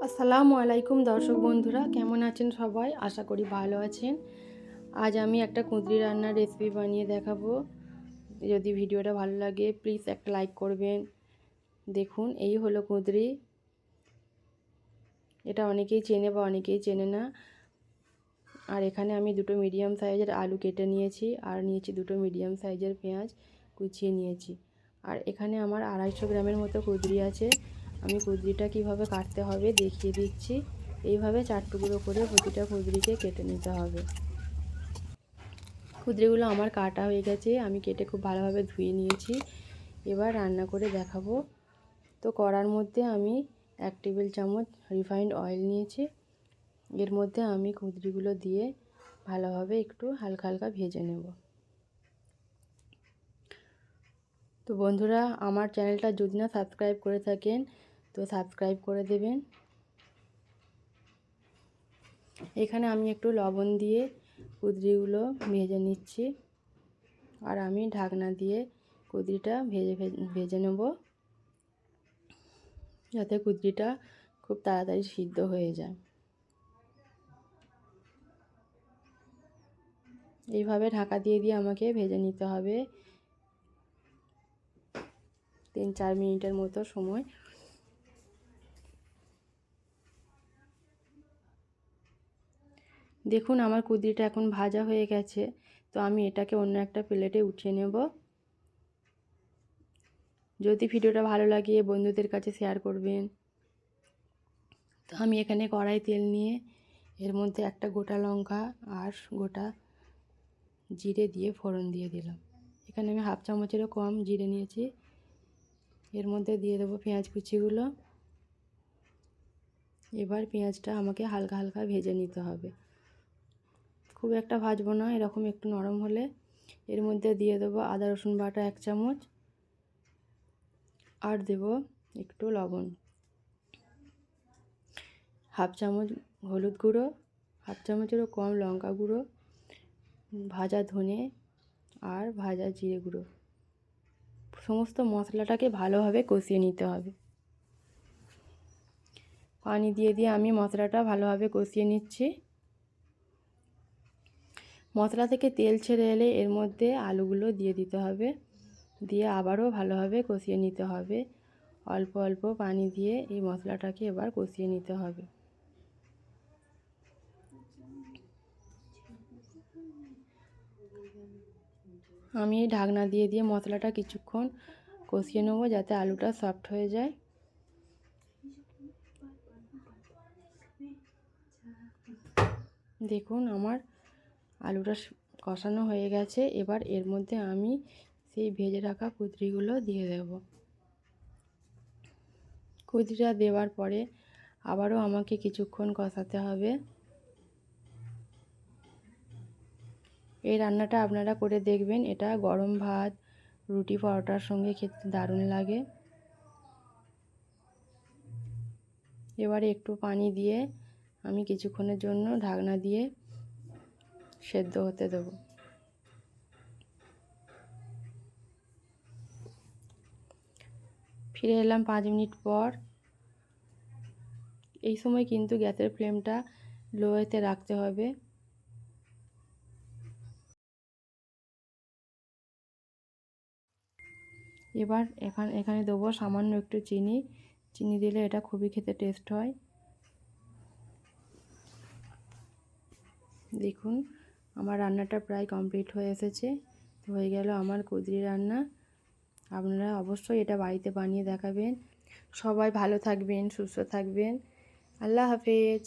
আসসালামু আলাইকুম দর্শক বন্ধুরা, কেমন আছেন সবাই? আশা করি ভালো আছেন। আজ আমি একটা কুঁদরি রান্নার রেসিপি বানিয়ে দেখাবো। যদি ভিডিওটা ভালো লাগে প্লিজ একটা লাইক করবেন। দেখুন, এই হলো কুঁদরি। এটা অনেকেই চেনে বা অনেকেই চেনে না। আর এখানে আমি দুটো মিডিয়াম সাইজের আলু কেটে নিয়েছি, আর নিয়েছি দুটো মিডিয়াম সাইজের পেঁয়াজ কুচিয়ে নিয়েছি। আর এখানে আমার 250 গ্রামের মতো কুঁদরি আছে। আমি কুঁদরিটা কিভাবে কাটতে হবে দেখিয়ে দিচ্ছি। এইভাবে 4 টুকরো করে প্রতিটা কুঁদরিকে কেটে নিতে হবে। কুঁদরিগুলো আমার কাটা হয়ে গেছে, আমি কেটে খুব ভালোভাবে ধুয়ে নিয়েছি। এবার রান্না করে দেখাবো। তো কড়ার মধ্যে আমি 1 টেবিল চামচ রিফাইন্ড অয়েল নিয়েছি। এর মধ্যে আমি কুঁদরিগুলো দিয়ে ভালোভাবে একটু হালকা হালকা ভেজে নেব। তো বন্ধুরা, আমার চ্যানেলটা যদি না সাবস্ক্রাইব করে থাকেন তো সাবস্ক্রাইব করে দেবেন। এখানে আমি একটু লবণ দিয়ে কুঁদরিগুলো ভেজে নিচ্ছি, আর আমি ঢাকনা দিয়ে কুঁদরিটা ভেজে নেব, যাতে কুঁদরিটা খুব তাড়াতাড়ি সিদ্ধ হয়ে যায়। এইভাবে ঢাকা দিয়ে আমাকে ভেজে নিতে হবে 3-4 মিনিটের মতো সময়। দেখুন, আমার কুঁদরিটা এখন ভাজা হয়ে গেছে। তো আমি এটাকে অন্য একটা প্লেটে উঠিয়ে নেব। যদি ভিডিওটা ভালো লাগে বন্ধুদের কাছে শেয়ার করবেন। তো আমি এখানে কড়াই তেল নিয়ে এর মধ্যে একটা গোটা লঙ্কা আর গোটা জিরে দিয়ে ফোড়ন দিয়ে দিলাম। এখানে আমি 1/2 চামচেরও কম জিরে নিয়েছি। এর মধ্যে দিয়ে দেবো পেঁয়াজ কুচিগুলো। এবার পেঁয়াজটা আমাকে হালকা হালকা ভেজে নিতে হবে, খুব একটা ভাজবো না, এরকম একটু নরম হলে এর মধ্যে দিয়ে দেবো আদা রসুন বাটা 1 চামচ, আর দেব একটু লবণ, 1/2 চামচ হলুদ গুঁড়ো, 1/2 চামচেরও কম লঙ্কা গুঁড়ো, ভাজা ধনে আর ভাজা জিরে গুঁড়ো। সমস্ত মশলাটাকে ভালোভাবে কষিয়ে নিতে হবে। পানি দিয়ে আমি মশলাটা ভালোভাবে কষিয়ে নিচ্ছি। মশলা থেকে তেল ছেড়ে এলে এর মধ্যে আলুগুলো দিয়ে দিতে হবে, দিয়ে আবারও ভালোভাবে কষিয়ে নিতে হবে। অল্প অল্প পানি দিয়ে এই মশলাটাকে এবার কষিয়ে নিতে হবে। আমি ঢাকনা দিয়ে মশলাটা কিছুক্ষণ কষিয়ে নেব, যাতে আলুটা সফট হয়ে যায়। দেখুন, আমার আলুটা কষানো হয়ে গেছে। এবার এর মধ্যে আমি সেই ভেজে রাখা কুঁদরিগুলো দিয়ে দেব। কুঁদরিটা দেওয়ার পরে আবারও আমাকে কিছুক্ষণ কষাতে হবে। এই রান্নাটা আপনারা করে দেখবেন, এটা গরম ভাত, রুটি, পরোটার সঙ্গে খেতে দারুণ লাগে। এবারে একটু পানি দিয়ে আমি কিছুক্ষণের জন্য ঢাকনা দিয়ে সেদ্ধ হতে দেব। ফিরে এলাম 5 মিনিট পর। এই সময় কিন্তু গ্যাসের ফ্লেমটা লোতে রাখতে হবে। এবার এখানে দেবো সামান্য একটু চিনি। চিনি দিলে এটা খুবই খেতে টেস্ট হয়। দেখুন, আমার রান্নাটা প্রায় কমপ্লিট হয়ে এসেছে। তো হয়ে গেল আমার কুঁদরি রান্না। আপনারা অবশ্যই এটা বাড়িতে বানিয়ে দেখাবেন। সবাই ভালো থাকবেন, সুস্থ থাকবেন। আল্লাহ হাফেজ।